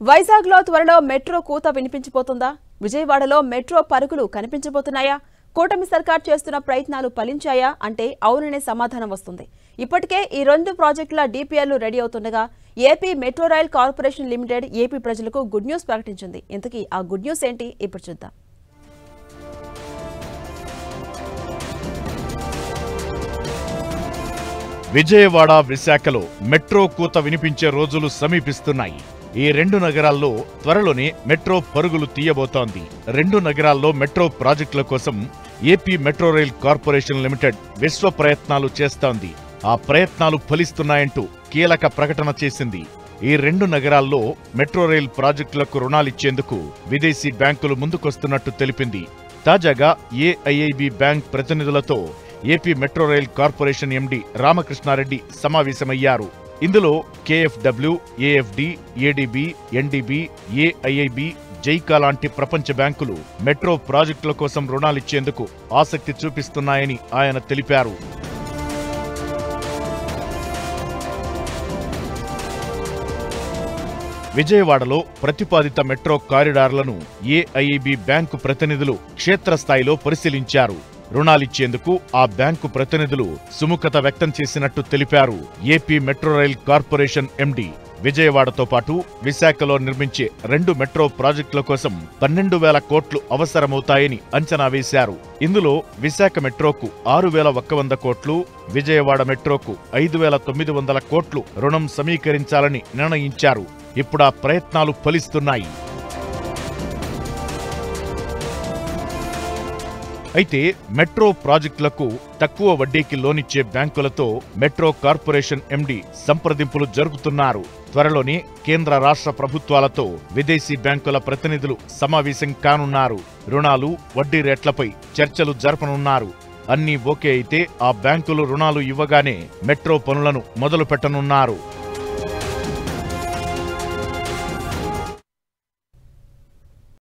వైజాగ్లో త్వరలో మెట్రో కూత వినిపించబోతుందా? విజయవాడలో మెట్రో పరుగులు కనిపించబోతున్నాయా? కూటమి సర్కార్ చేస్తున్న ప్రయత్నాలు ఫలించాయా అంటే అవుననే సమాధానం వస్తుంది. ఇప్పటికే ఈ రెండు ప్రాజెక్టుల డిపిఆర్లు రెడీ అవుతుండగా AP metro rail corporation limited AP ప్రజలకు గుడ్ న్యూస్ ప్రకటించింది. ఇంతకీ ఆ గుడ్ న్యూస్ ఏంటి ఇప్పుడు చూద్దాం. విజయవాడ, విశాఖలో మెట్రో కూత వినిపించే రోజులు సమీపిస్తున్నాయి. ఈ రెండు నగరాల్లో త్వరలోనే మెట్రో పరుగులు తీయబోతోంది. రెండు నగరాల్లో మెట్రో ప్రాజెక్టుల కోసం AP metro rail corporation limited విశ్వ ప్రయత్నాలు చేస్తోంది. ఆ ప్రయత్నాలు ఫలిస్తున్నాయంటూ కీలక ప్రకటన చేసింది. ఈ రెండు నగరాల్లో మెట్రో రైల్ ప్రాజెక్టులకు రుణాలిచ్చేందుకు విదేశీ బ్యాంకులు ముందుకొస్తున్నట్టు తెలిపింది. తాజాగా ఏఐఐబి బ్యాంక్ ప్రతినిధులతో AP metro rail corporation MD Ramakrishna Reddy సమావేశమయ్యారు. ఇందులో కేఎఫ్డబ్ల్యూ, AFD, ADB, NDB, AIIB, JICA లాంటి ప్రపంచ బ్యాంకులు మెట్రో ప్రాజెక్టుల కోసం రుణాలిచ్చేందుకు ఆసక్తి చూపిస్తున్నాయని ఆయన తెలిపారు. విజయవాడలో ప్రతిపాదిత మెట్రో కారిడార్లను ఏఐఐబి బ్యాంకు ప్రతినిధులు క్షేత్రస్థాయిలో పరిశీలించారు. రుణాలిచ్చేందుకు ఆ బ్యాంకు ప్రతినిధులు సుముఖత వ్యక్తం చేసినట్టు తెలిపారు. AP metro rail corporation MD విజయవాడతో పాటు విశాఖలో నిర్మించే రెండు మెట్రో ప్రాజెక్టుల కోసం 12,000 కోట్లు అవసరమవుతాయని అంచనా వేశారు. ఇందులో విశాఖ మెట్రోకు 6,100 కోట్లు, విజయవాడ మెట్రోకు 5,900 కోట్లు రుణం సమీకరించాలని నిర్ణయించారు. ఇప్పుడా ప్రయత్నాలు ఫలిస్తున్నాయి. అయితే మెట్రో ప్రాజెక్టులకు తక్కువ వడ్డీకి లోనిచ్చే బ్యాంకులతో మెట్రో కార్పొరేషన్ ఎండీ సంప్రదింపులు జరుపుతున్నారు. త్వరలోనే కేంద్ర రాష్ట్ర ప్రభుత్వాలతో విదేశీ బ్యాంకుల ప్రతినిధులు సమావేశం కానున్నారు. రుణాలు, వడ్డీ రేట్లపై చర్చలు జరపనున్నారు. అన్నీ ఓకే అయితే ఆ బ్యాంకులు రుణాలు ఇవ్వగానే మెట్రో పనులను మొదలు పెట్టనున్నారు.